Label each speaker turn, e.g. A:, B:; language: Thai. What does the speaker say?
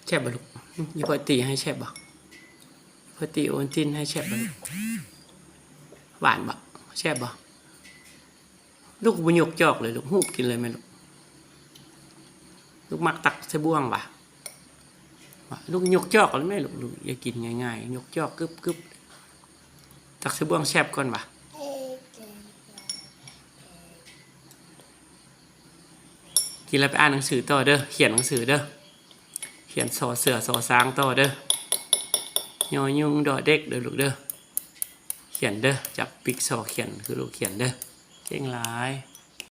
A: แช่บบ่ลูกยี่พอตีให้แช่บบ่พอตีโอนตินให้แช่บบ่ลูกหวานบ่แช่บบ่ลูกบุญยกจอกเลยลูกหูบกินเลยไหมลูกมักตักใส่บ่วงบ่ลูกยกจอกเลยไหมลูกอย่ากินง่ายๆยกจอกกึบตักใส่บ่วงแช่บก่อนบ่กินแล้วไปอ่านหนังสือต่อเด้อเขียนหนังสือเด้อเขียนสอเสือสอช้างต่อเด้อยอยุงดอเด็กเด้อลูกเด้อเขียนเด้อจับปิ๊กซอเขียนคือลูกเขียนเด้อเก่งหลาย